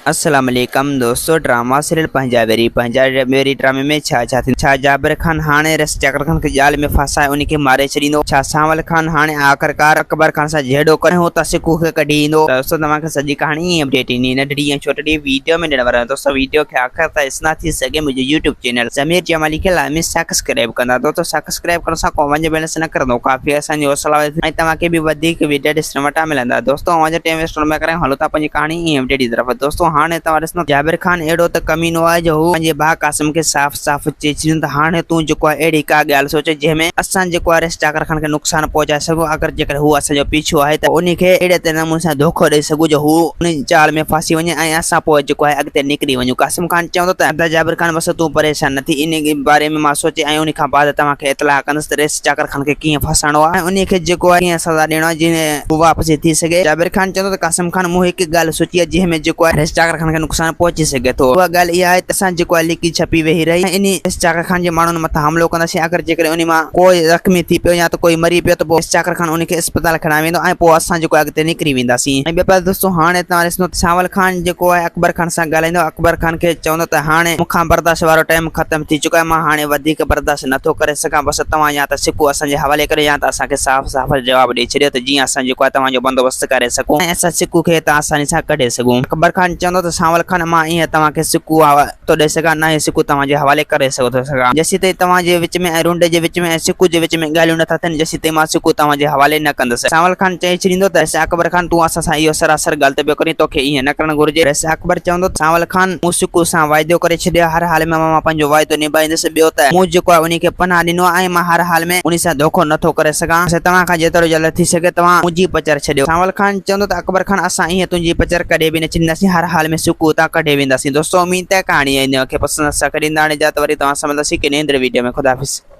अस्सलाम वालेकुम दोस्तों, ड्रामा सीरियल पंजाबी ड्रामे में छा जाबिर खान हाणे रस जाकर खान के जाल में फंसाए उनके मारे छॾींदो। छा सावल खान हाणे आख़िरकार अकबर खान सां जहिड़ो करे हो त सिकू खे कढी ईंदो। दोस्तों तव्हांखे सॼी कहानी अपडेट ईंदी नंढड़ी ऐं छोटी वीडियो में ॾियण वारा आहियूं। दोस्तों वीडियो खे आख़िर ताईं ॾिसणा थी सघे मुंहिंजे यूट्यूब चैनल ज़मीर जमाली खे लाज़मी सब्सक्राइब कंदा। दोस्तों सब्सक्राइब करण सां को वञ बैलेंस न करंदो, काफ़ी असांजी हौसला ऐं तव्हांखे बि वधीक वीडियो ॾिसण वटां मिलंदा। दोस्तों अवां जो टाइम वेस्ट न करें हलो था पंहिंजी कहानी अपडेट जी तरफ़। दोस्तों हाणे तव्हां ॾिसंदो जाबिर खान एड़ो त कमीनो है जो हू पंहिंजे भाउ कासिम के साफ़ साफ़ चई छॾियो त हाणे तूं जेको आहे अहिड़ी का ॻाल्हि सोच जंहिंमें असां जेको आहे रिस जाकर खान खे नुक़सान पहुचाए सघूं। अगर जेकर हू असांजो पीछो आहे त उनखे अहिड़े नमूने सां धोखो ॾेई सघूं जो हू उन जाल में फांसी वञे ऐं असां पोइ जेको आहे अॻिते निकिरी वञूं। कासिम खान चवंदो त जाबिर खान बस तूं परेशान न थी, इन बारे में मां सोचे ऐं उन खां बाद तव्हांखे इतलाह कंदुसि त रिस जाकर खान खे कीअं फसाइणो आहे ऐं उनखे जेको आहे कीअं सज़ा ॾियणो आहे जीअं हू वापसी थी सघे। जाबिर खान चवंदो त कासिम खान मूं हिकु ॻाल्हि सोची आहे जंहिंमें जेको आहे रिस जाकर खान खे नुक़सान पहुची सघे थो। उहा ॻाल्हि इहा आहे त असां जेको आहे लिकी छपी वेही रही इन रिस जाकर खान जे माण्हुनि मथां हमलो कंदासीं। अगर जेकर उन मां कोई ज़ख़्मी थी पियो या त कोई मरी पियो त पोइ रिस जाकर खान उनखे अस्पताल खणाए वेंदो ऐं पोइ असां जेको आहे अॻिते निकिरी वेंदासीं। ऐं ॿियो दोस्तों हाणे तव्हां ॾिसंदो सावल खान जेको आहे अकबर खान सां ॻाल्हाईंदो। अकबर खान खे चवंदो त हाणे मूंखां बर्दाश्त वारो टाइम ख़तम थी चुको आहे, मां हाणे वधीक बर्दाश्त नथो करे सघां। बसि तव्हां या त सिकू असांजे हवाले करे या त असांखे साफ़ साफ़ जवाबु ॾेई छॾियो त जीअं असां जेको आहे तव्हांजो बंदोबस्तु करे सघूं ऐं असां सिकू खे त आसानी सां कढे सघूं। अकबर खान चवंदो त सावल खान मां ईअं तव्हांखे सिकू थो ॾेई सघां न सिकू तव्हांजे हवाले करे थो सघां। जेसीं ताईं तव्हांजे विच में ऐं रुंड जे विच में ऐं सिकू जे विच में ॻाल्हियूं नथा थियनि जेसीं ताईं मां सिकू तव्हांजे हवाले न कंदुसि। सावल खान चई छॾींदो त अकबर खान तूं असां सां इहो सरासर ग़लति पियो करीं, तोखे ईअं न करणु घुरिजे। अकबर चवंदो सावल खान मूं सिकू सां वाइदो करे छॾियो, हर हाल में मां पंहिंजो वाइदो निभाईंदुसि। ॿियो त मूं जेको आहे उनखे पनाह ॾिनो ऐं मां हर हाल में उन सां धोखो नथो करे सघां। तव्हां खां जेतिरो जल्द थी सघे तव्हां मुंहिंजी पचर छॾियो। सावल खान चवंदो त अकबर खान असां ईअं तुंहिंजी पचर कॾहिं बि न छॾींदासीं, हर हाल में सिकू उतां कढे वेंदासीं। दोस्तों उम्मीद है कहानी खे पसंदि सां कॾींदा हाणे जा त वरी तव्हां सां मिलंदासीं कहिड़ी वीडियो में। ख़ुदा हाफ़िज़।